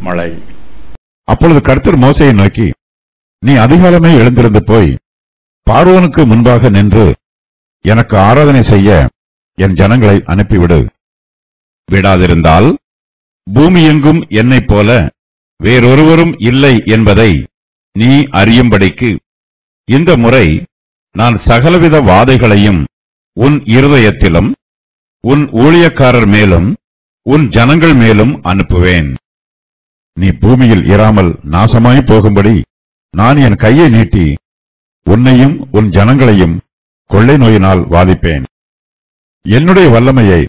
மழை. அப்பொழுது கர்த்தர் மோசேயை நோக்கி, நீ அதிகாலமே எழுந்திருந்து போய் பார்வோனுக்கு முன்பாக நின்று எனக்கு ஆராதனை செய்ய என் ஜனங்களை அனுப்பிவிடு. விடாதிருந்தால் பூமியெங்கும் என்னைப் போல வேறொருவரும் இல்லை என்பதை நீ அறியும்படிக்கு இந்த முறை நான் சகலவித வாதைகளையும் உன் இருதயத்திலும் உன் ஊழியக்காரர் மேலும் உன் ஜனங்கள் மேலும் அனுப்புவேன். நீ பூமியில் இராமல் நாசமாய் போகும்படி நான் என் கையை நீட்டி உன்னையும் உன் ஜனங்களையும் கொள்ளை நோயினால் வாதிப்பேன். என்னுடைய வல்லமையை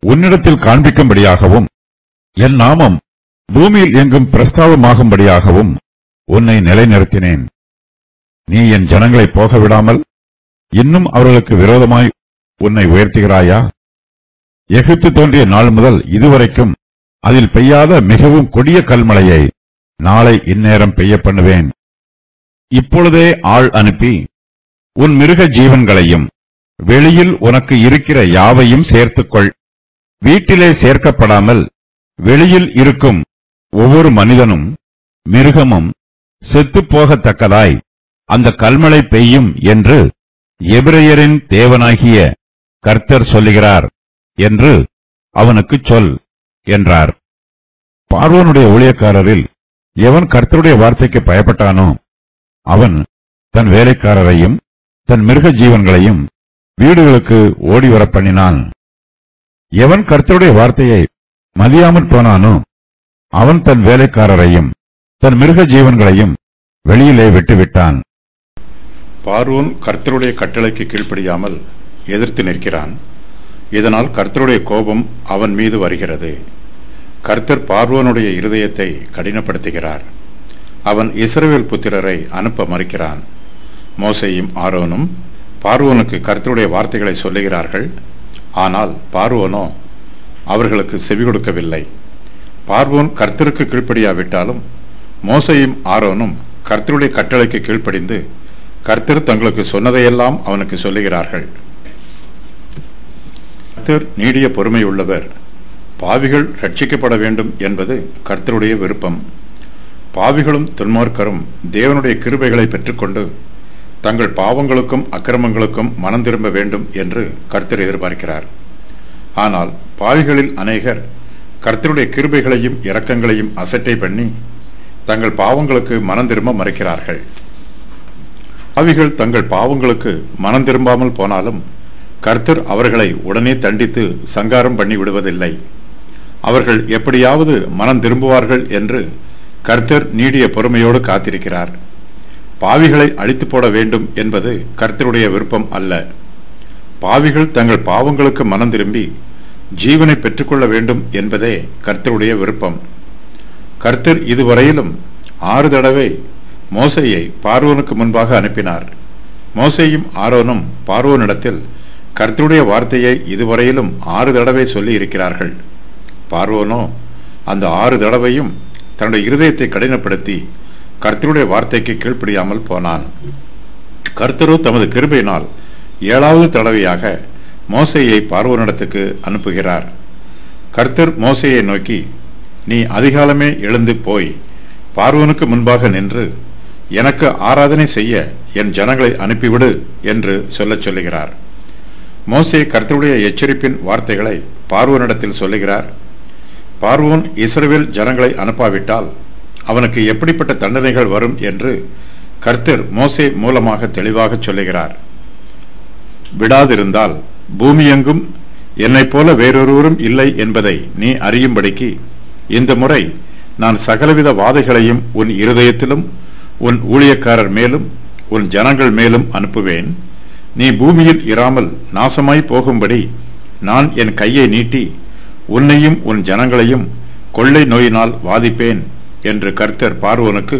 உன்னிடத்தில் காண்பிக்கும்படியாகவும் என் நாமம் பூமியில் எங்கும் பிரஸ்தாபமாகும்படியாகவும் உன்னை நிலைநிறுத்தினேன். நீ என் ஜனங்களை போக விடாமல் இன்னும் அவர்களுக்கு விரோதமாய் உன்னை உயர்த்துகிறாயா? எகிப்து தோன்றிய நாள் முதல் இதுவரைக்கும் அதில் பெய்யாத மிகவும் கொடிய கல்மழையை நாளை இந்நேரம் பெய்ய பண்ணுவேன். இப்பொழுதே ஆள் அனுப்பி உன் மிருக ஜீவன்களையும் வெளியில் உனக்கு இருக்கிற யாவையும் சேர்த்துக்கொள். வீட்டிலே சேர்க்கப்படாமல் வெளியில் இருக்கும் ஒவ்வொரு மனிதனும் மிருகமும் செத்துப்போகத்தக்கதாய் அந்த கல்மழை பெய்யும் என்று எபிரெயரின் தேவனாகிய கர்த்தர் சொல்லுகிறார் என்று அவனுக்கு சொல் என்றார். பார்வோனுடைய ஊழியக்காரரில் எவன் கர்த்தருடைய வார்த்தைக்கு பயப்பட்டானோ அவன் தன் வேலைக்காரரையும் தன் மிருக ஜீவன்களையும் வீடுகளுக்கு ஓடிவர பண்ணினான். எவன் கர்த்தருடைய வார்த்தையை மதியாமற் போனானோ அவன் தன் வேலைக்காரரையும் தன் மிருக ஜீவன்களையும் வெளியிலே விட்டுவிட்டான். பார்வோன் கர்த்தருடைய கட்டளைக்கு கீழ்ப்படியாமல் எதிர்த்து நிற்கிறான். இதனால் கர்த்தருடைய கோபம் அவன் மீது வருகிறது. கர்த்தர் பார்வோனுடைய இருதயத்தை கடினப்படுத்துகிறார். அவன் இஸ்ரவேல் புத்திரரை அனுப்ப மறுக்கிறான். மோசேயும் ஆரோனும் பார்வோனுக்கு கர்த்தருடைய வார்த்தைகளை சொல்லுகிறார்கள். ஆனால் பார்வோனோ அவர்களுக்கு செவி கொடுக்கவில்லை. பார்வோன் கர்த்தருக்கு கீழ்ப்படியாவிட்டாலும் மோசேயும் ஆரோனும் கர்த்தருடைய கட்டளைக்கு கீழ்ப்படிந்து கர்த்தர் தங்களுக்கு சொன்னதையெல்லாம் அவனுக்கு சொல்லுகிறார்கள். கர்த்தர் நீடிய பொறுமை உள்ளவர். பாவிகள் ரட்சிக்கப்பட வேண்டும் என்பது கர்த்தருடைய விருப்பம். பாவிகளும் துன்மார்க்கரும் தேவனுடைய கிருபைகளை பெற்றுக்கொண்டு தங்கள் பாவங்களுக்கும் அக்கிரமங்களுக்கும் மனம் திரும்ப வேண்டும் என்று கர்த்தர் எதிர்பார்க்கிறார். ஆனால் பாவிகளில் அநேகர் கர்த்தருடைய கிருபைகளையும் இரக்கங்களையும் அசட்டை பண்ணி தங்கள் பாவங்களுக்கு மனம் திரும்ப மறுக்கிறார்கள். பாவிகள் தங்கள் பாவங்களுக்கு மனம் திரும்பாமல் போனாலும் கர்த்தர் அவர்களை உடனே தண்டித்து சங்காரம் பண்ணி விடுவதில்லை. அவர்கள் எப்படியாவது மனம் திரும்புவார்கள் என்று கர்த்தர் நீடிய பொறுமையோடு காத்திருக்கிறார். பாவிகளை அழித்து போட வேண்டும் என்பது கர்த்தருடைய விருப்பம் அல்ல. பாவிகள் தங்கள் பாவங்களுக்கு மனம் திரும்பி ஜீவனை பெற்றுக்கொள்ள வேண்டும் என்பதே கர்த்தருடைய விருப்பம். கர்த்தர் இதுவரையிலும் 6 தடவை மோசேயை பார்வோனுக்கு முன்பாக அனுப்பினார். மோசேயும் ஆரோனும் பார்வோனிடத்தில் கர்த்தருடைய வார்த்தையை இதுவரையிலும் 6 தடவை சொல்லி இருக்கிறார்கள். பார்வோனோ அந்த 6 தடவையும் தன்னுடைய இருதயத்தை கடினப்படுத்தி கர்த்தருடைய வார்த்தைக்கு கீழ்ப்படியாமல் போனான். கர்த்தரோ தமது கிருபையினால் 7வது தடவையாக மோசேயை பார்வோனிடத்துக்கு அனுப்புகிறார். கர்த்தர் மோசேயை நோக்கி, நீ அதிகாலமே எழுந்து போய் பார்வோனுக்கு முன்பாக நின்று எனக்கு ஆராதனை செய்ய என் ஜனங்களை அனுப்பிவிடு என்று சொல்லுகிறார். மோசே கர்த்தருடைய எச்சரிப்பின் வார்த்தைகளை பார்வோனிடத்தில் சொல்லுகிறார். பார்வோன் இஸ்ரவேல் ஜனங்களை அனுப்பாவிட்டால் அவனுக்கு எப்படிப்பட்ட தண்டனைகள் வரும் என்று கர்த்தர் மோசே மூலமாக தெளிவாக சொல்லுகிறார். விடாதிருந்தால் பூமியெங்கும் என்னைப் போல வேறொருவரும் இல்லை என்பதை நீ அறியும்படிக்கு இந்த முறை நான் சகலவித வாதைகளையும் உன் இருதயத்திலும் உன் ஊழியக்காரர் மேலும் உன் ஜனங்கள் மேலும் அனுப்புவேன். நீ பூமியில் இராமல் நாசமாய் போகும்படி நான் என் கையை நீட்டி உன்னையும் உன் ஜனங்களையும் கொள்ளை நோயினால் வாதிப்பேன் என்று கர்த்தர் பார்வோனுக்கு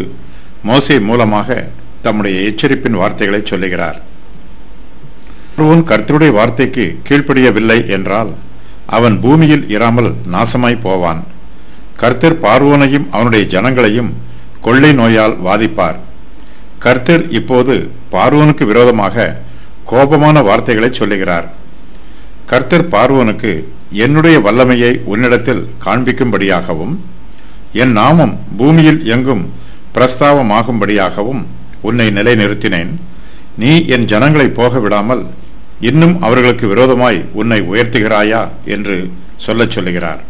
மோசே மூலமாக தம்முடைய எச்சரிப்பின் வார்த்தைகளை சொல்லுகிறார். பார்வோன் கர்த்தருடைய வார்த்தைக்கு கீழ்ப்படியவில்லை என்றால் அவன் பூமியில் இராமல் நாசமாய் போவான். கர்த்தர் பார்வோனையும் அவனுடைய ஜனங்களையும் கொள்ளை நோயால் வாதிப்பார். கர்த்தர் இப்போது பார்வோனுக்கு விரோதமாக கோபமான வார்த்தைகளை சொல்லுகிறார். கர்த்தர் பார்வோனுக்கு என்னுடைய வல்லமையை உன்னிடத்தில் காண்பிக்கும்படியாகவும் என் நாமம் பூமியில் எங்கும் பிரஸ்தாபமாகும்படியாகவும் உன்னை நிலைநிறுத்தினேன். நீ என் ஜனங்களை போக விடாமல் இன்னும் அவர்களுக்கு விரோதமாய் உன்னை உயர்த்துகிறாயா என்று சொல்லச் சொல்லுகிறார்.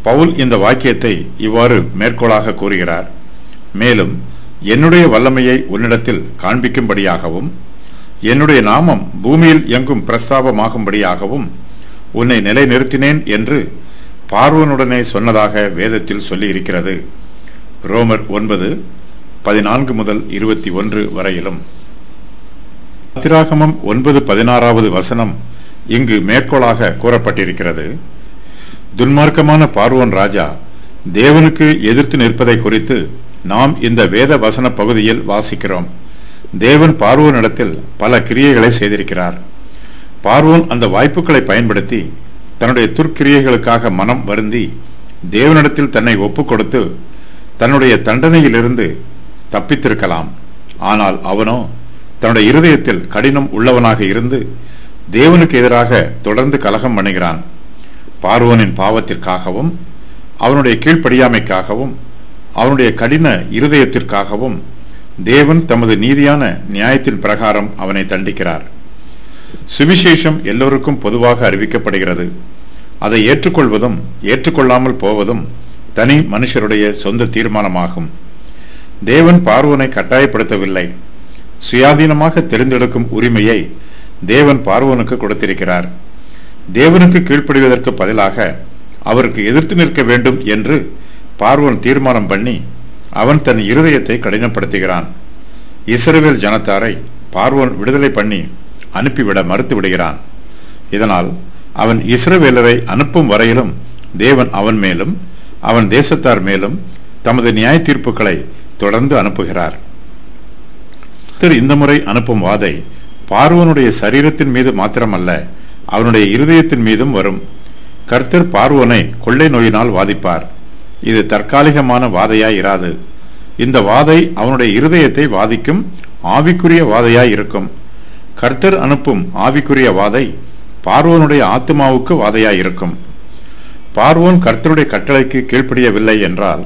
பவுல் இந்த வாக்கியத்தை இவ்வாறு மேற்கோளாக கூறுகிறார். மேலும் என்னுடைய வல்லமையை உன்னிடத்தில் காண்பிக்கும்படியாகவும் என்னுடைய நாமம் பூமியில் எங்கும் பிரஸ்தாபமாகும்படியாகவும் உன்னை நிலைநிறுத்தினேன் என்று பார்வோனுடனே சொன்னதாக வேதத்தில் சொல்லி இருக்கிறது. ரோமர் 9:14 முதல் 21 வரையிலும். யாத்திராகமம் 9:16 வசனம் இங்கு மேற்கோளாக கூறப்பட்டிருக்கிறது. துன்மார்க்கமான பார்வோன் ராஜா தேவனுக்கு எதிர்த்து நிற்பதை குறித்து நாம் இந்த வேத வசன பகுதியில் வாசிக்கிறோம். தேவன் பார்வோனிடத்தில் பல கிரியைகளை செய்திருக்கிறார். பார்வோன் அந்த வாய்ப்புகளை பயன்படுத்தி தன்னுடைய துர்க்கிரியைகளுக்காக மனம் வருந்தி தேவனிடத்தில் தன்னை ஒப்புக் கொடுத்து தன்னுடைய தண்டனையிலிருந்து தப்பித்திருக்கலாம். ஆனால் அவனோ தன்னுடைய இருதயத்தில் கடினம் உள்ளவனாக இருந்து தேவனுக்கு எதிராக தொடர்ந்து கலகம் பண்ணுகிறான். பார்வோனின் பாவத்திற்காகவும் அவனுடைய கீழ்ப்படியாமைக்காகவும் அவனுடைய கடின இருதயத்திற்காகவும் தேவன் தமது நீதியான நியாயத்தின் பிரகாரம் அவனை தண்டிக்கிறார். சுவிசேஷம் எல்லோருக்கும் பொதுவாக அறிவிக்கப்படுகிறது. அதை ஏற்றுக்கொள்வதும் ஏற்றுக்கொள்ளாமல் போவதும் தனி மனுஷருடைய சொந்த தீர்மானமாகும். தேவன் பார்வோனை கட்டாயப்படுத்தவில்லை. சுயாதீனமாக தெரிந்தெடுக்கும் உரிமையை தேவன் பார்வோனுக்கு கொடுத்திருக்கிறார். தேவனுக்கு கீழ்ப்படிவதற்கு பதிலாக அவருக்கு எதிர்த்து நிற்க வேண்டும் என்று பார்வோன் தீர்மானம் பண்ணி அவன் தன் இருதயத்தை கடினப்படுத்துகிறான். இஸ்ரவேல் ஜனத்தாரை பார்வோன் விடுதலை பண்ணி அனுப்பிவிட மறுத்து விடுகிறான். இதனால் அவன் இஸ்ரவேலரை அனுப்பும் வரையிலும் தேவன் அவன் மேலும் அவன் தேசத்தார் மேலும் தமது நியாய தீர்ப்புகளை தொடர்ந்து அனுப்புகிறார். இந்த முறை அனுப்பும் வாதை பார்வோனுடைய சரீரத்தின் மீது மாத்திரமல்ல, அவனுடைய இருதயத்தின் மீதும் வரும். கர்த்தர் பார்வோனை கொள்ளை நோயினால் வாதிப்பார். இது தற்காலிகமான வாதையாய் இராது. இந்த வாதை அவனுடைய இருதயத்தை வாதிக்கும் ஆவிக்குரிய வாதையாய் இருக்கும். கர்த்தர் அனுப்பும் ஆவிக்குரிய வாதை பார்வோனுடைய ஆத்மாவுக்கு வாதையாய் இருக்கும். பார்வோன் கர்த்தருடைய கட்டளைக்கு கீழ்ப்படியவில்லை என்றால்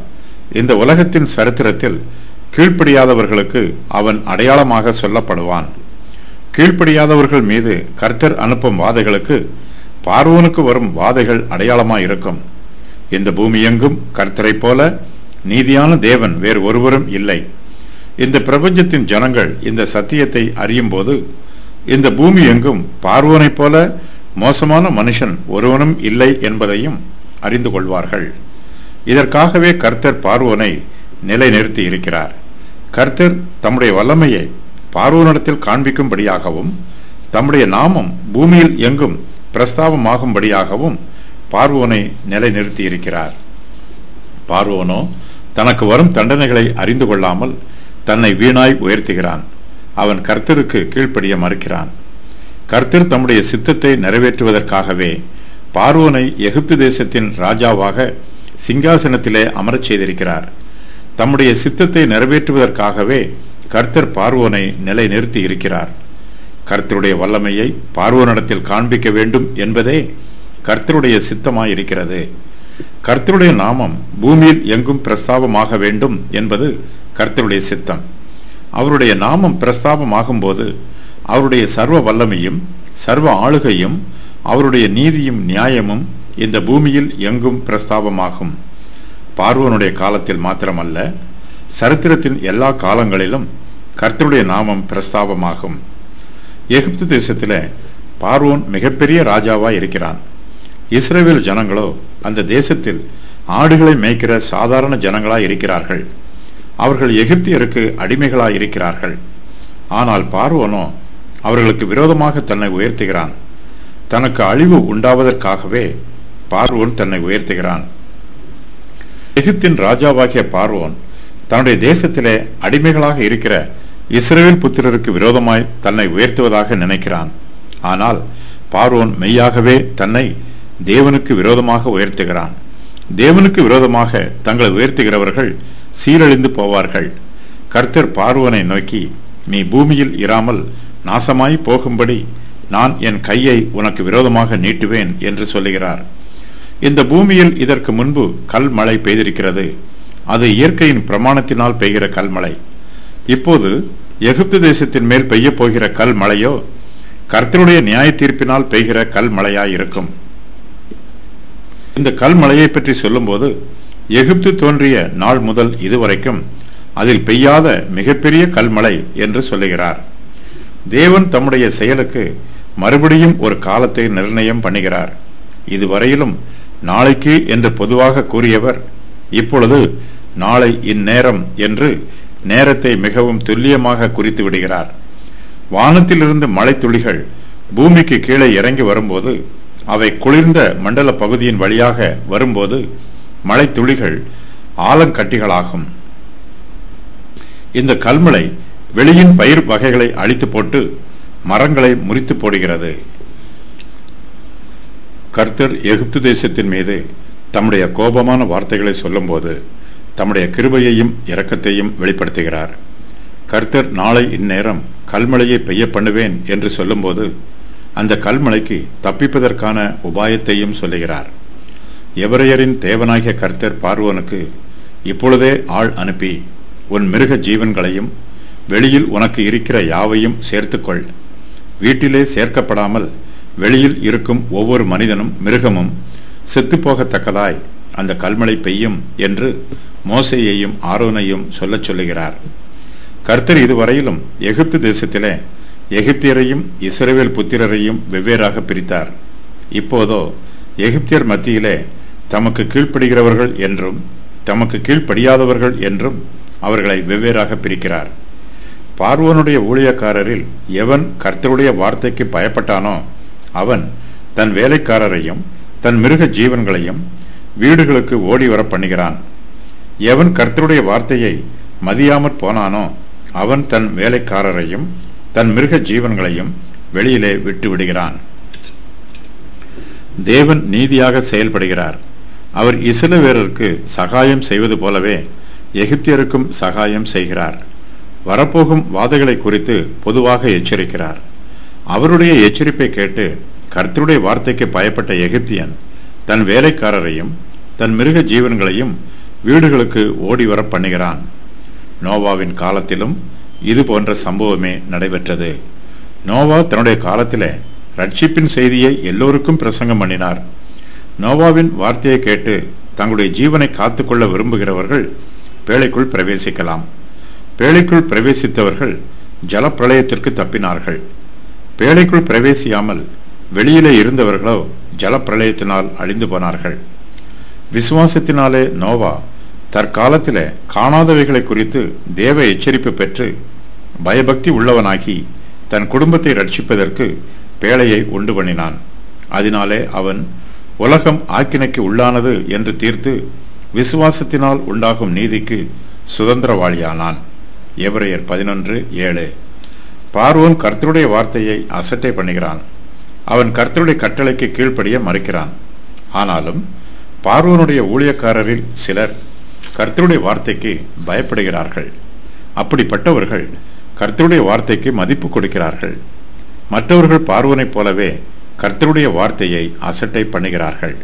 இந்த உலகத்தின் சரித்திரத்தில் கீழ்ப்படியாதவர்களுக்கு அவன் அடையாளமாக சொல்லப்படுவான். கீழ்ப்படியாதவர்கள் மீது கர்த்தர் அனுப்பும் வாதைகளுக்கு பார்வோனுக்கு வரும் வாதைகள் அடையாளமாய் இருக்கும். இந்த பூமி எங்கும் கர்த்தரை போல நீதியான தேவன் வேறு ஒருவரும் இல்லை. இந்த பிரபஞ்சத்தின் ஜனங்கள் இந்த சத்தியத்தை அறியும் போது இந்த பூமி எங்கும் பார்வோனைப் போல மோசமான மனுஷன் ஒருவனும் இல்லை என்பதையும் அறிந்து கொள்வார்கள். இதற்காகவே கர்த்தர் பார்வோனை நிலைநிறுத்தி இருக்கிறார். கர்த்தர் தம்முடைய வல்லமையை பார்வோனிடத்தில் காண்பிக்கும்படியாகவும் தம்முடைய நாமம் பூமியில் எங்கும் பிரஸ்தாபமாகும்படியாகவும் பார்வோனை நிலைநிறுத்தி இருக்கிறார். பார்வோனோ தனக்கு வரும் தண்டனைகளை அறிந்து கொள்ளாமல் தன்னை வீணாய் உயர்த்துகிறான். அவன் கர்த்தருக்கு கீழ்ப்படிய மறுக்கிறான். கர்த்தர் தம்முடைய சித்தத்தை நிறைவேற்றுவதற்காகவே பார்வோனை எகிப்து தேசத்தின் ராஜாவாக சிங்காசனத்திலே அமரச் செய்திருக்கிறார். தம்முடைய சித்தத்தை நிறைவேற்றுவதற்காகவே கர்த்தர் பார்வோனை நிலைநிறுத்தி இருக்கிறார். கர்த்தருடைய வல்லமையை பார்வோனிடத்தில் காண்பிக்க வேண்டும் என்பதே கர்த்தருடைய சித்தமாயிருக்கிறது. கர்த்தருடைய நாமம் பூமியில் எங்கும் பிரஸ்தாபமாக வேண்டும் என்பது கர்த்தருடைய சித்தம். அவருடைய நாமம் பிரஸ்தாபமாகும் போது அவருடைய சர்வ வல்லமையும் சர்வ ஆளுகையும் அவருடைய நீதியும் நியாயமும் இந்த பூமியில் எங்கும் பிரஸ்தாபமாகும். பார்வோனுடைய காலத்தில் மாத்திரமல்ல, சரித்திரத்தின் எல்லா காலங்களிலும் கர்த்தருடைய நாமம் பிரஸ்தாபமாகும். எகிப்து தேசத்திலே பார்வோன் மிகப்பெரிய ராஜாவாய் இருக்கிறான். இஸ்ரவேல் ஜனங்களோ அந்த தேசத்தில் ஆடுகளை மேய்க்கிற சாதாரண ஜனங்களாய் இருக்கிறார்கள். அவர்கள் எகிப்தியருக்கு அடிமைகளாய் இருக்கிறார்கள். ஆனால் பார்வோனோ அவர்களுக்கு விரோதமாக தன்னை உயர்த்துகிறான். தனக்கு அழிவு உண்டாவதற்காகவே பார்வோன் தன்னை உயர்த்துகிறான். எகிப்தின் ராஜாவாகிய பார்வோன் தன்னுடைய தேசத்திலே அடிமைகளாக இருக்கிற இஸ்ரவேல் புத்திரருக்கு விரோதமாய் தன்னை உயர்த்துவதாக நினைக்கிறான். ஆனால் பார்வோன் மெய்யாகவே தன்னை தேவனுக்கு விரோதமாக உயர்த்துகிறான். தேவனுக்கு விரோதமாக தங்களை உயர்த்துகிறவர்கள் சீரழிந்து போவார்கள். கர்த்தர் பார்வோனை நோக்கி, நீ பூமியில் இராமல் நாசமாய் போகும்படி நான் என் கையை உனக்கு விரோதமாக நீட்டுவேன் என்று சொல்லுகிறார். இந்த பூமியில் இதற்கு முன்பு கல் மழை பெய்திருக்கிறது. அது இயற்கையின் பிரமாணத்தினால் பெய்கிற கல்மழை. இப்போது எகிப்து தேசத்தின் மேல் பெய்ய போகிற கல் மழையோ கர்த்தருடைய நியாய தீர்ப்பினால் பெய்கிற கல் மழையாயிருக்கும். இந்த கல் மழையை பற்றி சொல்லும்போது எகிப்து தோன்றிய நாள் முதல் இதுவரைக்கும் அதில் பெய்யாத மிகப்பெரிய கல்மழை என்று சொல்லுகிறார். தேவன் தம்முடைய செயலுக்கு மறுபடியும் ஒரு காலத்தை நிர்ணயம் பண்ணுகிறார். இதுவரையிலும் நாளைக்கு என்று பொதுவாக கூறியவர் இப்பொழுது நாளை இந்நேரம் என்று நேரத்தை மிகவும் துல்லியமாக குறித்து விடுகிறார். வானத்திலிருந்து மழை துளிகள் பூமிக்கு கீழே இறங்கி வரும்போது அவை குளிர்ந்த மண்டல பகுதியின் வழியாக வரும்போது மழை துளிகள் ஆலங்கட்டிகளாகும். இந்த கல்மழை வெளியின் பயிர் வகைகளை அழித்து போட்டு மரங்களை முறித்து போடுகிறது. கர்த்தர் எகிப்து தேசத்தின் மீது தம்முடைய கோபமான வார்த்தைகளை சொல்லும்போது தம்முடைய கிருபையையும் இரக்கத்தையும் வெளிப்படுத்துகிறார். கர்த்தர் நாளை இந்நேரம் கல்மழையை பெய்ய பண்ணுவேன் என்று சொல்லும்போது அந்த கல்மழைக்கு தப்பிப்பதற்கான உபாயத்தையும் சொல்லுகிறார். எபிரெயரின் தேவனாகிய கர்த்தர் பார்வோனுக்கு இப்பொழுதே ஆள் அனுப்பி உன் மிருக ஜீவன்களையும் வெளியில் உனக்கு இருக்கிற யாவையும் சேர்த்துக்கொள். வீட்டிலே சேர்க்கப்படாமல் வெளியில் இருக்கும் ஒவ்வொரு மனிதனும் மிருகமும் செத்துப்போகத்தக்கதாய் அந்த கல்மழை பெய்யும் என்று மோசேயையும் ஆரோனையும் சொல்லச் சொல்லுகிறார். கர்த்தர் இதுவரையிலும் எகிப்து தேசத்திலே எகிப்தியரையும் இஸ்ரவேல் புத்திரரையும் வெவ்வேறாக பிரித்தார். இப்போதோ எகிப்தியர் மத்தியிலே தமக்கு கீழ்ப்படுகிறவர்கள் என்றும் தமக்கு கீழ்ப்படியாதவர்கள் என்றும் அவர்களை வெவ்வேறாக பிரிக்கிறார். பார்வோனுடைய ஊழியக்காரரில் எவன் கர்த்தருடைய வார்த்தைக்கு பயப்பட்டானோ அவன் தன் வேலைக்காரரையும் தன் மிருக ஜீவன்களையும் வீடுகளுக்கு ஓடி வர பண்ணுகிறான். எவன் கர்த்தருடைய வார்த்தையை மதியாமற் போனானோ அவன் தன் வேலைக்காரரையும் தன் மிருக ஜீவன்களையும் வெளியிலே விட்டு விடுகிறான். தேவன் நீதியாக செயல்படுகிறார். அவர் இஸ்ரவேலருக்கு சகாயம் செய்வது போலவே எகிப்தியருக்கும் சகாயம் செய்கிறார். வரப்போகும் வாதைகளை குறித்து பொதுவாக எச்சரிக்கிறார். அவருடைய எச்சரிப்பை கேட்டு கர்த்தருடைய வார்த்தைக்கு பயப்பட்ட எகிப்தியன் தன் வேலைக்காரரையும் தன் மிருக ஜீவன்களையும் வீடுகளுக்கு ஓடி வர பண்ணுகிறான். நோவாவின் காலத்திலும் இது போன்ற சம்பவமே நடைபெற்றது. நோவா தன்னுடைய காலத்திலே ரட்சிப்பின் செய்தியை எல்லோருக்கும் பிரசங்கம் பண்ணினார். நோவாவின் வார்த்தையை கேட்டு தங்களுடைய ஜீவனை காத்துக்கொள்ள விரும்புகிறவர்கள் பேழைக்குள் பிரவேசிக்கலாம். பேழைக்குள் பிரவேசித்தவர்கள் ஜலப்பிரளயத்திற்கு தப்பினார்கள். பேழைக்குள் பிரவேசியாமல் வெளியிலே இருந்தவர்களோ ஜலப்பிரளயத்தினால் அழிந்து போனார்கள். விசுவாசத்தினாலே நோவா தற்காலத்திலே காணாதவைகளை குறித்து தேவ எச்சரிப்பு பெற்று பயபக்தி உள்ளவனாகி தன் குடும்பத்தை ரட்சிப்பதற்கு பேழையை உண்டு பண்ணினான். அதனாலே அவன் உலகம் ஆக்கினைக்கு உள்ளானது என்று தீர்த்து விசுவாசத்தினால் உண்டாகும் நீதிக்கு சுதந்திரவாளியானான். எபிரெயர் 11:7. பார்வோன் கர்த்தருடைய வார்த்தையை அசட்டை பண்ணுகிறான். அவன் கர்த்தருடைய கட்டளைக்கு கீழ்ப்படிய மறுக்கிறான். ஆனாலும் பார்வோனுடைய ஊழியக்காரரில் சிலர் கர்த்தருடைய வார்த்தைக்கு பயப்படுகிறார்கள். அப்படிப்பட்டவர்கள் கர்த்தருடைய வார்த்தைக்கு மதிப்பு கொடுக்கிறார்கள். மற்றவர்கள் பார்வோனைப் போலவே கர்த்தருடைய வார்த்தையை அசட்டை பண்ணுகிறார்கள்.